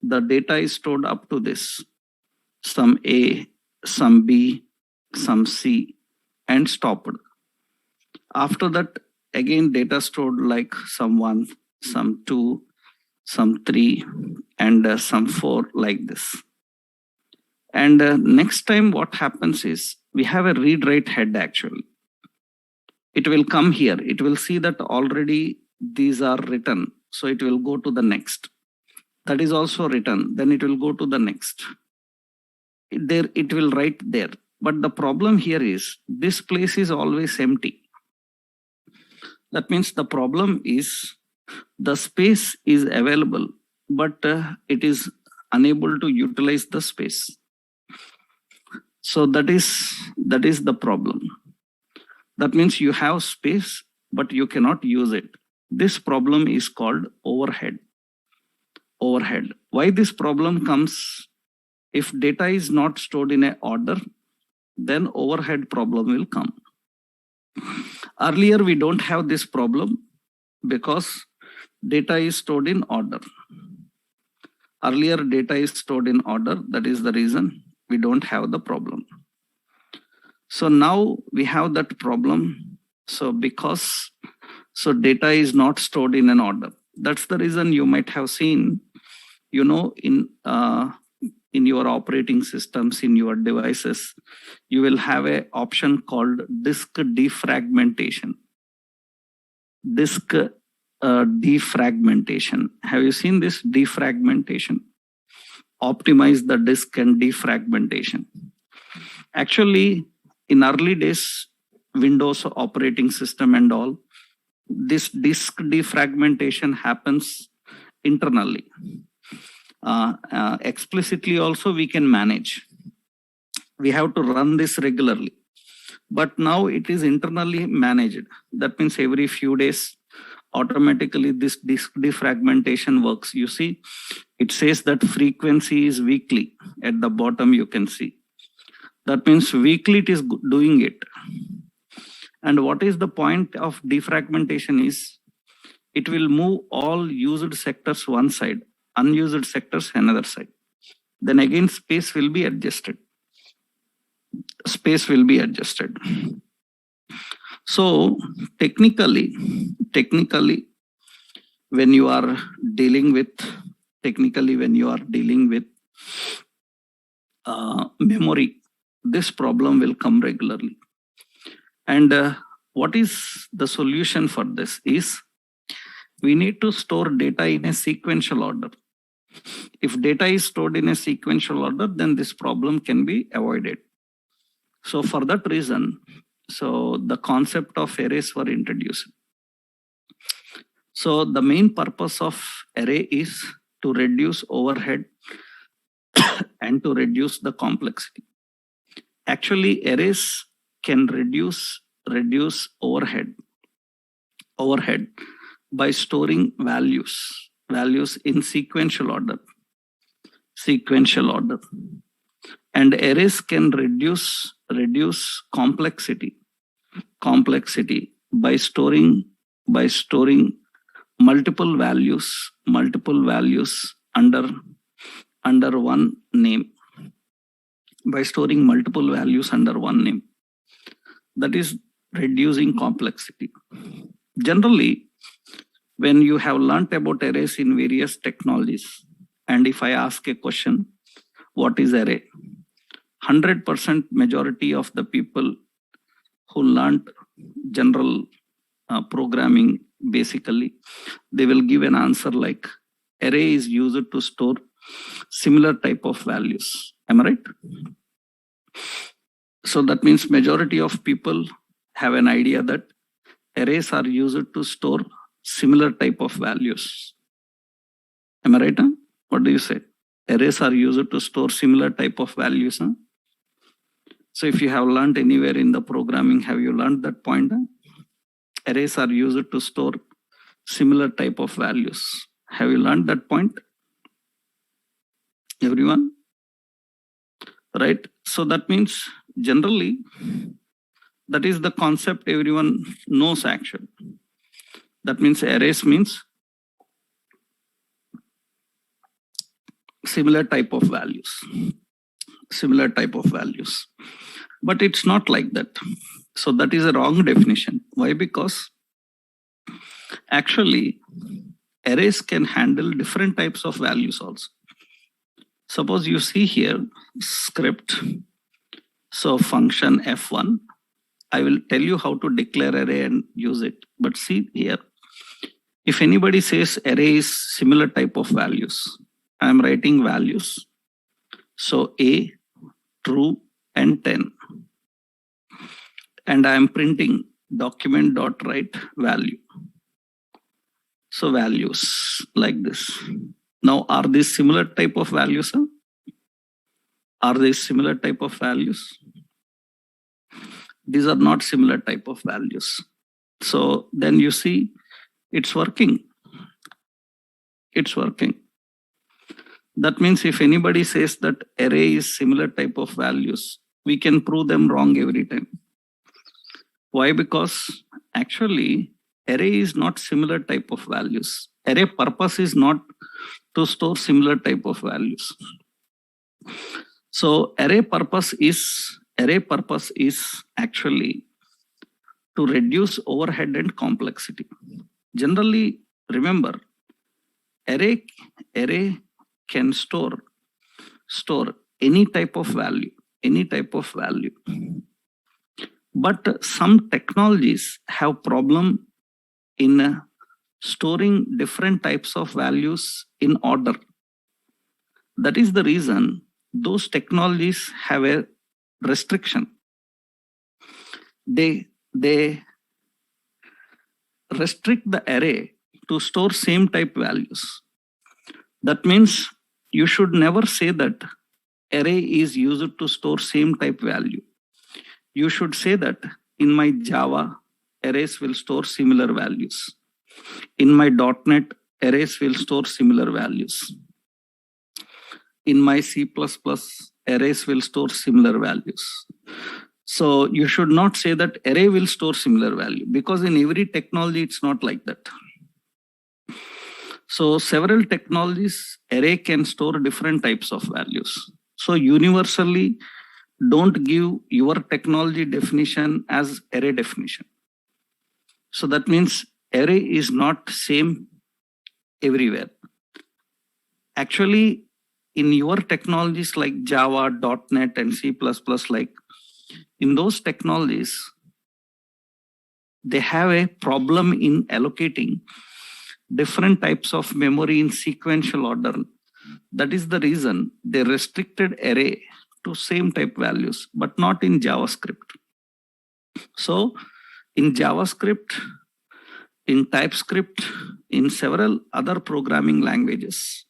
the data is stored up to this, some A, some B, some C, and stopped. After that, again data stored like some 1, some 2, some 3, and some 4, like this. And next time what happens is we have a read write head actually. It will come here. It will see that already these are written. So it will go to the next. That is also written. Then it will go to the next. There it will write there. But the problem here is this place is always empty. That means the problem is the space is available, but it is unable to utilize the space. So that is the problem. That means you have space, but you cannot use it. This problem is called overhead. Overhead. Why this problem comes? If data is not stored in an order, then overhead problem will come. Earlier, we don't have this problem because data is stored in order. Earlier, data is stored in order. That is the reason we don't have the problem. So now we have that problem. So data is not stored in an order. That's the reason you might have seen, in your operating systems, in your devices, you will have an option called disk defragmentation. Disk defragmentation. Have you seen this defragmentation? Optimize the disk and defragmentation. Actually, in early days, Windows operating system and all, this disk defragmentation happens internally. Explicitly also we can manage. We have to run this regularly. But now it is internally managed. That means every few days, automatically this disk defragmentation works. You see, it says that frequency is weekly. At the bottom you can see. That means weekly it is doing it. And what is the point of defragmentation is, it will move all used sectors one side, unused sectors another side. Then again space will be adjusted. Space will be adjusted. So technically, when you are dealing with memory, this problem will come regularly. And what is the solution for this is, we need to store data in a sequential order. If data is stored in a sequential order, then this problem can be avoided. So for that reason, the concept of arrays were introduced. So the main purpose of array is to reduce overhead and to reduce the complexity. Actually, arrays can reduce overhead by storing values in sequential order. And arrays can reduce complexity by storing multiple values under one name. By storing multiple values under one name. That is reducing complexity. Generally, when you have learnt about arrays in various technologies, and if I ask a question, what is array? 100% majority of the people who learnt general programming, basically, they will give an answer like, array is used to store similar type of values. Am I right? So that means majority of people have an idea that arrays are used to store similar type of values. Am I right? Huh? What do you say? Arrays are used to store similar type of values. Huh? So if you have learned anywhere in the programming, have you learned that point? Huh? Arrays are used to store similar type of values. Have you learned that point? Everyone? Right? So that means generally, that is the concept everyone knows actually. That means arrays means similar type of values, similar type of values. But it's not like that. So that is a wrong definition. Why? Because actually arrays can handle different types of values also. Suppose you see here script. So function F1, I will tell you how to declare array and use it. But see here, if anybody says array is similar type of values, I am writing values. So A, true, and 10. And I am printing document.write value. So values like this. Now, are these similar type of values? Huh? Are these similar type of values? These are not similar type of values. So then you see it's working. It's working. That means if anybody says that array is similar type of values, we can prove them wrong every time. Why? Because actually array is not similar type of values. Array purpose is not to store similar type of values. So array purpose is actually to reduce overhead and complexity. Generally, remember, array can store any type of value. But some technologies have problem in storing different types of values in order. That is the reason those technologies have a restriction. They restrict the array to store same type values. That means you should never say that array is used to store same type value. You should say that in my Java, arrays will store similar values. In my .NET, arrays will store similar values. In my C++, arrays will store similar values. So you should not say that array will store similar value, because in every technology, it's not like that. So several technologies, array can store different types of values. So universally, don't give your technology definition as array definition. So that means array is not same everywhere. Actually, in your technologies like Java, .NET, and C++, like in those technologies, they have a problem in allocating different types of memory in sequential order. That is the reason they restricted array to same type values, but not in JavaScript. So in JavaScript, in TypeScript, in several other programming languages,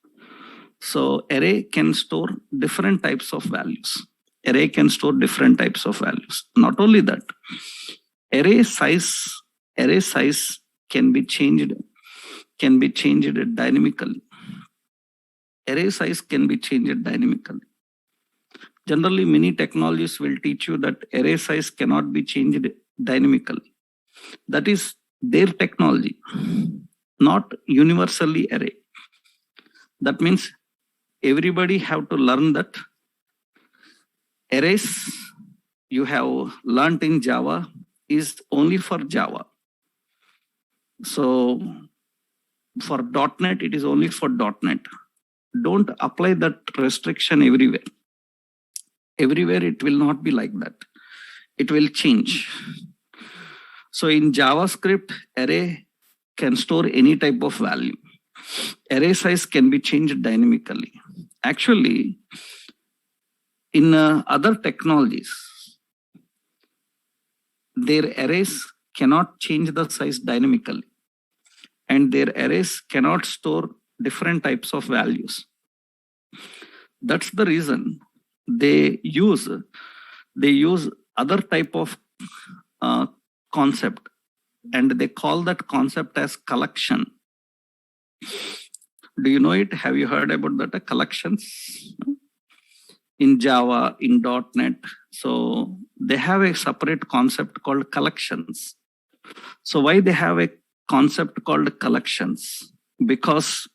so array can store different types of values. Array can store different types of values. Not only that, array size can be changed dynamically. Array size can be changed dynamically. Generally, many technologies will teach you that array size cannot be changed dynamically. That is their technology, not universally array. That means everybody have to learn that arrays you have learned in Java is only for Java. So for .NET, it is only for .NET. Don't apply that restriction everywhere. Everywhere it will not be like that. It will change. So in JavaScript, array can store any type of value. Array size can be changed dynamically. Actually, in other technologies, their arrays cannot change the size dynamically, and their arrays cannot store different types of values. That's the reason they use other type of concept, and they call that concept as collection. Do you know it? Have you heard about that? Collections in Java, in .NET. So they have a separate concept called collections. So why they have a concept called collections? Because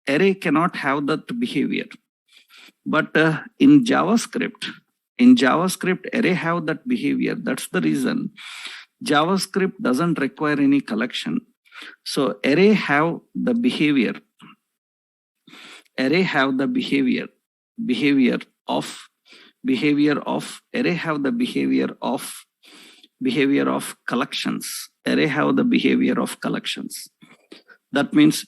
array cannot have that behavior. But in JavaScript, array have that behavior. That's the reason JavaScript doesn't require any collection. So array have the behavior. Array have the behavior of collections. Array have the behavior of collections. That means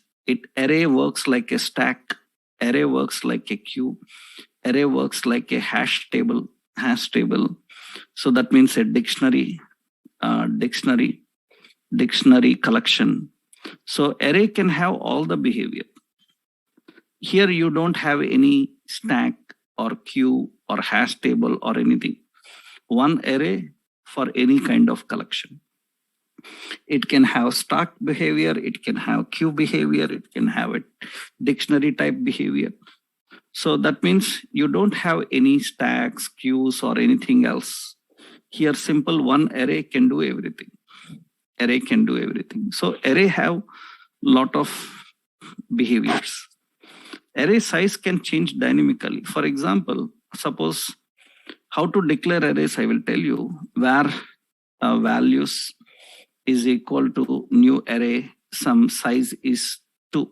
array works like a stack. Array works like a queue. Array works like a hash table. So that means a dictionary collection. So array can have all the behavior. Here you don't have any stack or queue or hash table or anything. One array for any kind of collection. It can have stack behavior, it can have queue behavior, it can have a dictionary type behavior. So that means you don't have any stacks, queues, or anything else. Here, simple one array can do everything. So array have lot of behaviors. Array size can change dynamically. For example, suppose how to declare arrays, I will tell you, where values is equal to new array, some size is 2.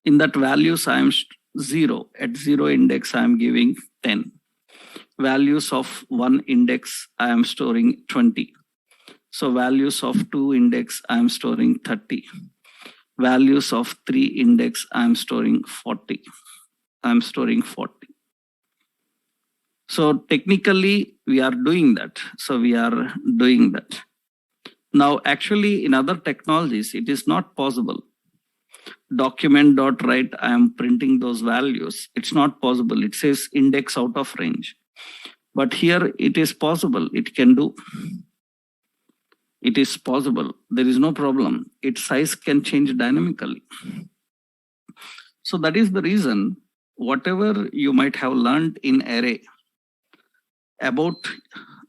In that values, I am 0. At 0 index, I am giving 10. Values of 1 index, I am storing 20. So values of 2 index, I am storing 30. Values of 3 index, I am storing 40. So technically, we are doing that. Now, actually, in other technologies, it is not possible. Document.write, I am printing those values. It's not possible. It says index out of range. But here it is possible. It can do. It is possible. There is no problem. Its size can change dynamically. So that is the reason whatever you might have learned in array about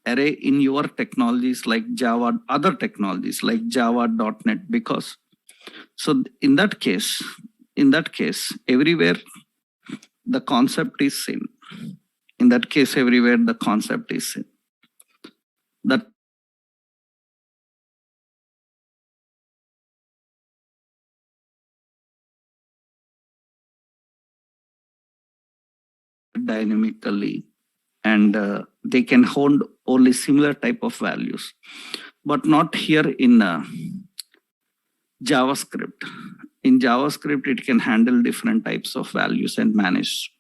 array in your technologies like Java, other technologies like Java, .NET, because so in that case, everywhere the concept is same. That dynamically, and they can hold only similar type of values, but not here in JavaScript. In JavaScript, it can handle different types of values and manage.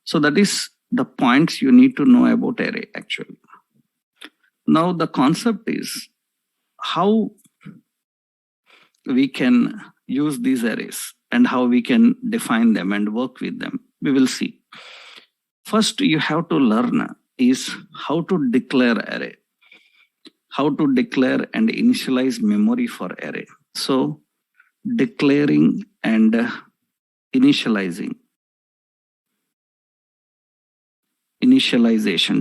So that is the points you need to know about array actually. Now the concept is how we can use these arrays and how we can define them and work with them. We will see. First, you have to learn is how to declare array, how to declare and initialize memory for array. So declaring and initialization,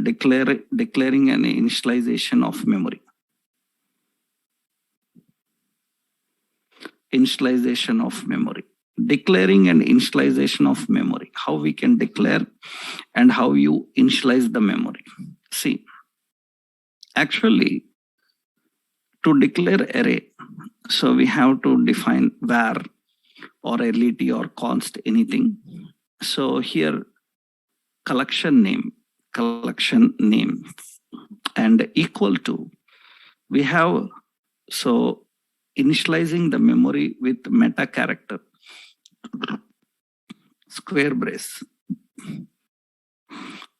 declaring an initialization of memory. Declaring and initialization of memory. How we can declare and how you initialize the memory. See, actually, to declare array, so we have to define var or let or const anything. So here, collection name, and equal to, we have, so initializing the memory with meta character, square brace.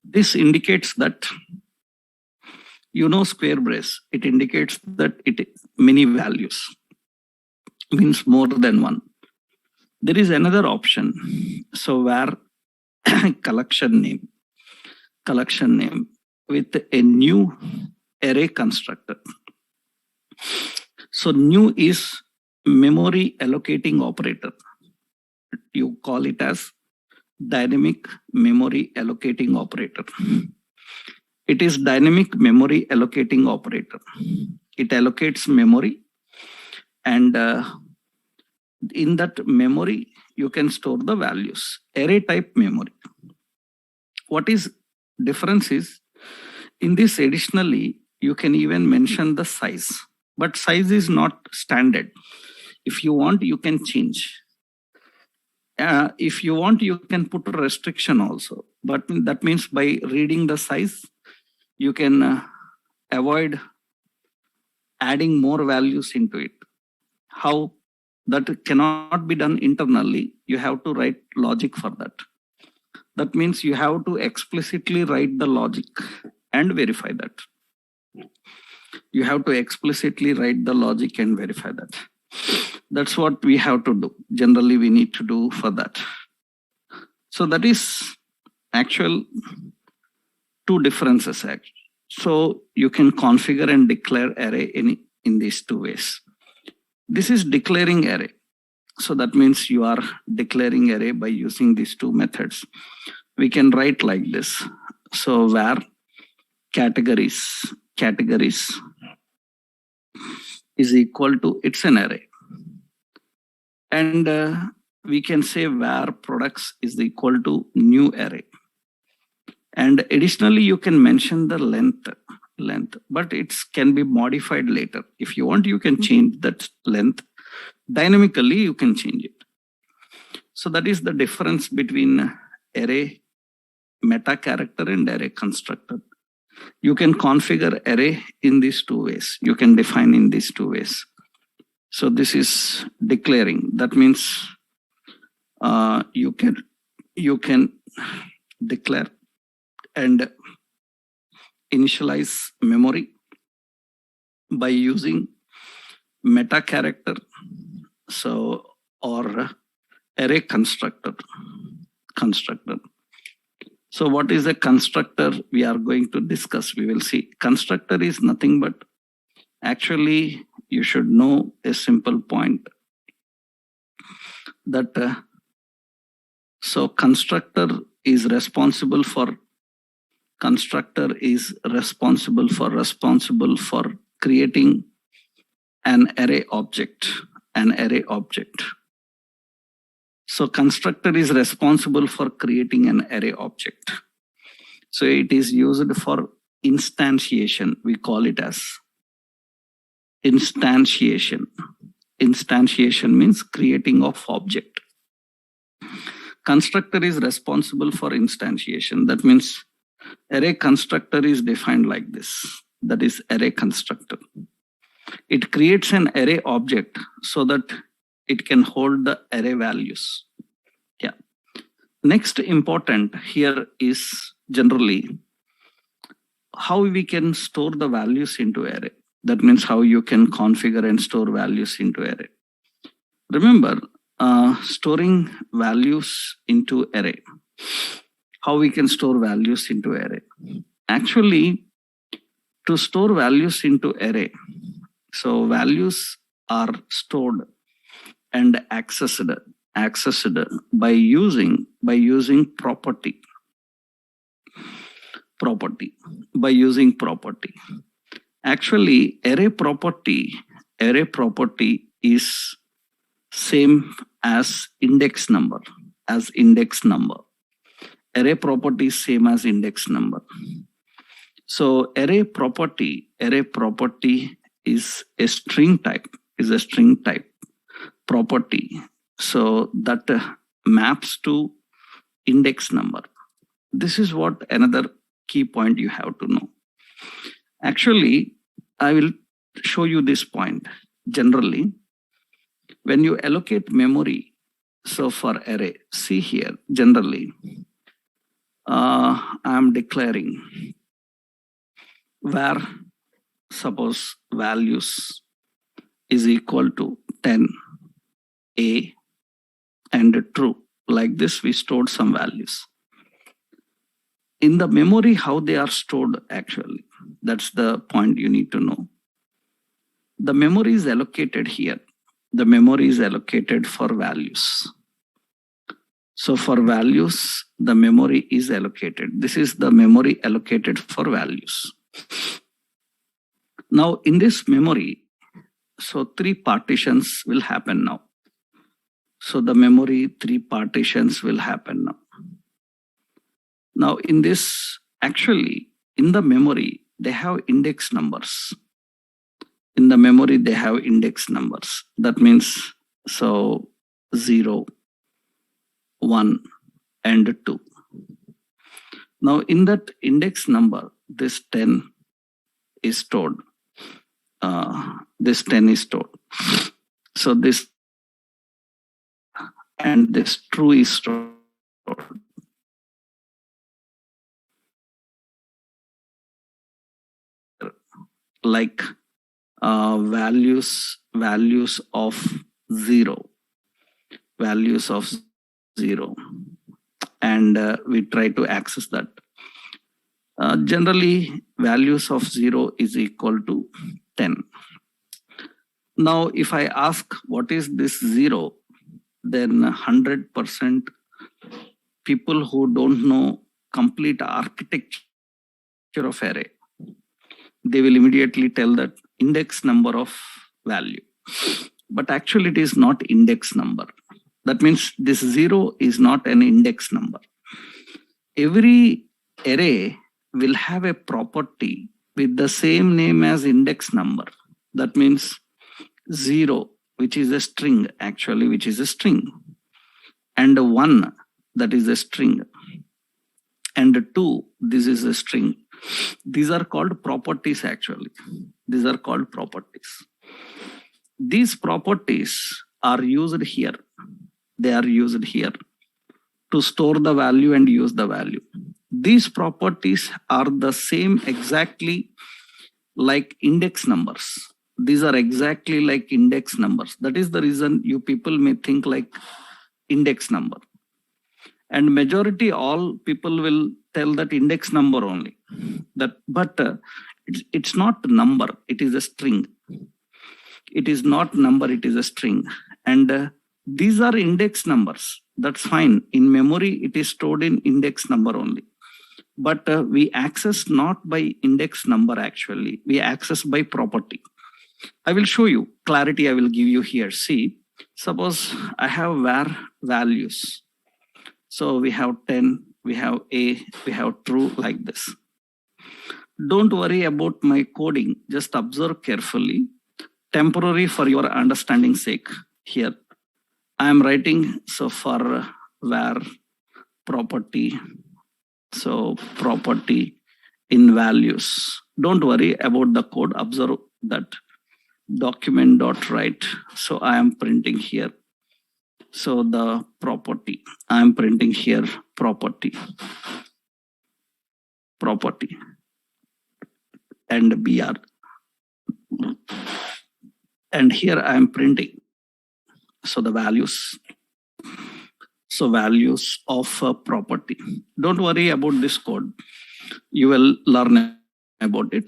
This indicates that, square brace, it indicates that it many values, means more than one. There is another option. So where collection name with a new array constructor. So new is memory allocating operator. You call it as dynamic memory allocating operator. It is dynamic memory allocating operator. It allocates memory and in that memory, you can store the values. Array type memory. What is difference is, in this additionally, you can even mention the size, but size is not standard. If you want, you can change. If you want, you can put a restriction also, but that means by reading the size, you can avoid adding more values into it. How that cannot be done internally, you have to write logic for that. That means you have to explicitly write the logic and verify that. You have to explicitly write the logic and verify that. That's what we have to do. Generally, we need to do for that. So that is actual two differences. So you can configure and declare array in these two ways. This is declaring array. So that means you are declaring array by using these two methods. We can write like this. So where categories is equal to, it's an array. And we can say where products is equal to new array. And additionally, you can mention the length, but it can be modified later. If you want, you can change that length. Dynamically, you can change it. So that is the difference between array meta character and array constructor. You can configure array in these two ways. You can define in these two ways. So this is declaring. That means you can declare and initialize memory by using meta character, so or array constructor. So what is a constructor? We are going to discuss. We will see. Constructor is nothing but, actually you should know a simple point that so constructor is responsible for creating an array object. So constructor is responsible for creating an array object. So it is used for instantiation. We call it as instantiation. Instantiation means creating of object. Constructor is responsible for instantiation. That means array constructor is defined like this. That is array constructor. It creates an array object so that it can hold the array values. Yeah. Next important here is generally how we can store the values into array. That means how you can configure and store values into array. Remember, storing values into array. How we can store values into array. Actually, to store values into array, so values are stored and accessed by using property. By using property. Actually, array property is same as index number. Array property is same as index number. So array property is a string type. Property. So that maps to index number. This is what another key point you have to know. Actually, I will show you this point. Generally, when you allocate memory, so for array, see here, generally, I am declaring where suppose values is equal to 10, A, and true. Like this, we stored some values. In the memory, how they are stored actually, that's the point you need to know. The memory is allocated here. The memory is allocated for values. So for values, the memory is allocated. This is the memory allocated for values. Now in this memory, so 3 partitions will happen now. So the memory 3 partitions will happen now. Now in this, actually, in the memory, they have index numbers. In the memory, they have index numbers. That means, so 0, 1, and 2. Now in that index number, this 10 is stored. This 10 is stored. So this and this true is stored. Like values of 0, and we try to access that. Generally, values of 0 is equal to 10. Now, if I ask what is this 0, then 100% people who don't know complete architecture of array, they will immediately tell that index number of value. But actually it is not index number. That means this 0 is not an index number. Every array will have a property with the same name as index number. That means 0, which is a string, actually, which is a string, and 1, that is a string, and 2, this is a string. These are called properties, actually. These are called properties. These properties are used here. They are used here to store the value and use the value. These properties are the same exactly like index numbers. These are exactly like index numbers. That is the reason you people may think like index number. And majority all people will tell that index number only. But it's not number, it is a string. It is not number, it is a string. And these are index numbers. That's fine. In memory, it is stored in index number only. But we access not by index number, actually. We access by property. I will show you. Clarity I will give you here. See, suppose I have var values. So we have 10, we have A, we have true, like this. Don't worry about my coding. Just observe carefully. Temporary for your understanding sake. Here, I am writing, so for var property, so property in values. Don't worry about the code. Observe that document.write. So I am printing here. So the property, I am printing here property, and BR. And here I am printing. So the values. So values of a property. Don't worry about this code. You will learn about it.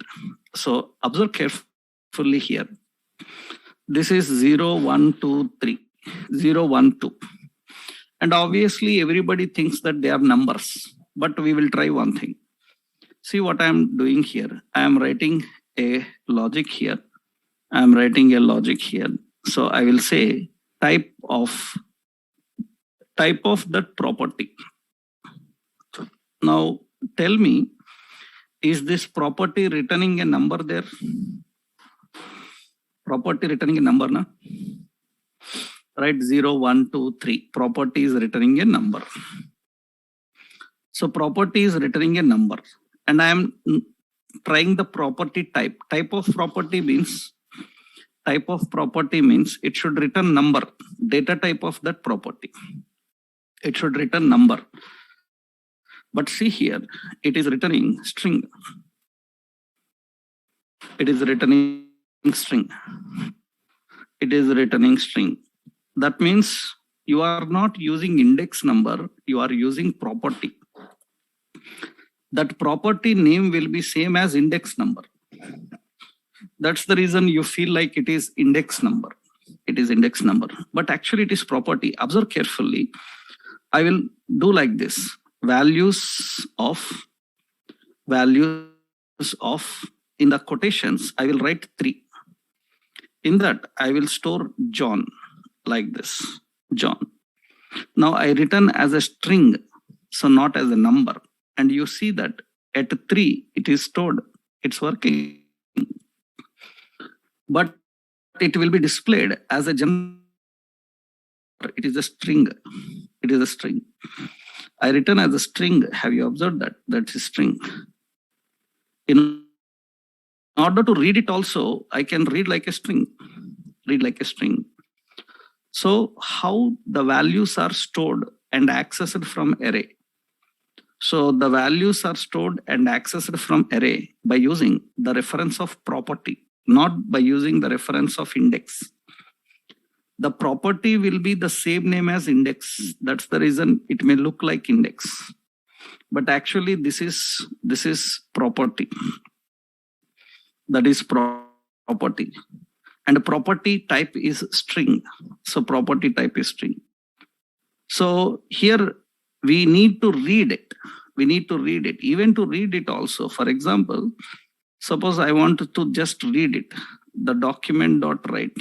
So observe carefully here. This is 0, 1, 2, 3. 0, 1, 2. And obviously everybody thinks that they are numbers. But we will try one thing. See what I am doing here. I am writing a logic here. I am writing a logic here. So I will say type of that property. Now tell me, is this property returning a number there? Property returning a number, na? Right, 0, 1, 2, 3. Property is returning a number. So property is returning a number. And I am trying the property type. Type of property means it should return number. Data type of that property. It should return number. But see here, it is returning string. It is returning string. It is returning string. That means you are not using index number, you are using property. That property name will be same as index number. That's the reason you feel like it is index number. It is index number, but actually it is property. Observe carefully. I will do like this. Values of, in the quotations, I will write 3. In that, I will store John like this. John. Now I return as a string, so not as a number. And you see that at 3, it is stored. It's working. But it will be displayed as a general. It is a string. It is a string. I return as a string. Have you observed that? That's a string. In order to read it also, I can read like a string. Read like a string. So how the values are stored and accessed from array? So the values are stored and accessed from array by using the reference of property, not by using the reference of index. The property will be the same name as index. That's the reason it may look like index. But actually this is property. That is property. And property type is string. So property type is string. So here we need to read it. We need to read it. Even to read it also. For example, suppose I want to just read it. The document.write.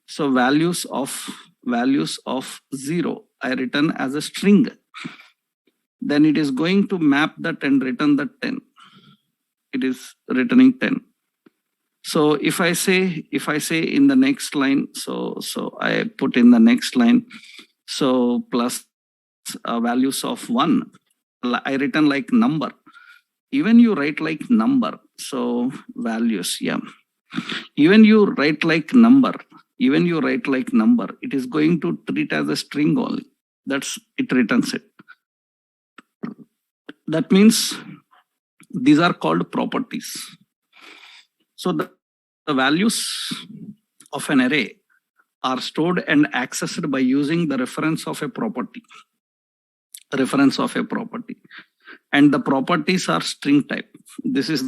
So values of 0, I return as a string. Then it is going to map that and return the 10. It is returning 10. So if I say in the next line, so I put in the next line, so plus values of 1, I return like number. Even you write like number, so values, yeah. Even you write like number, it is going to treat as a string only. That's it, returns it. That means these are called properties. So the values of an array are stored and accessed by using the reference of a property. And the properties are string type. This is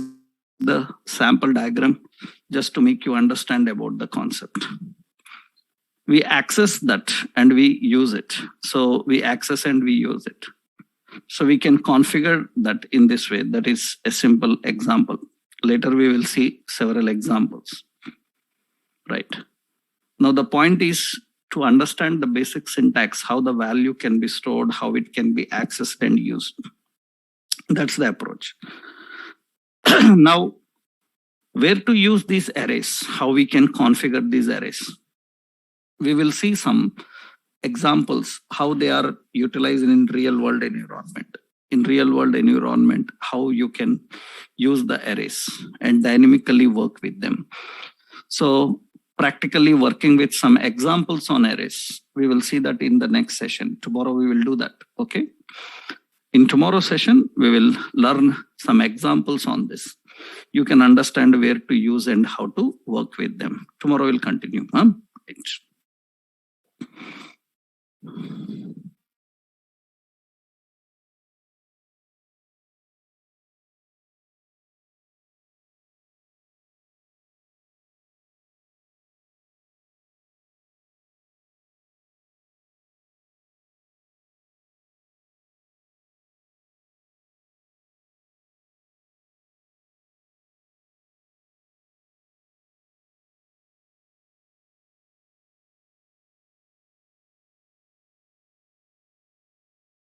the sample diagram just to make you understand about the concept. We access that and we use it. So we access and we use it. So we can configure that in this way. That is a simple example. Later we will see several examples. Right. Now the point is to understand the basic syntax, how the value can be stored, how it can be accessed and used. That's the approach. Now, where to use these arrays, how we can configure these arrays. We will see some examples, how they are utilized in real world environment. In real world environment, how you can use the arrays and dynamically work with them. So practically working with some examples on arrays. We will see that in the next session. Tomorrow we will do that, okay? In tomorrow's session, we will learn some examples on this. You can understand where to use and how to work with them. Tomorrow we'll continue. Huh? Right.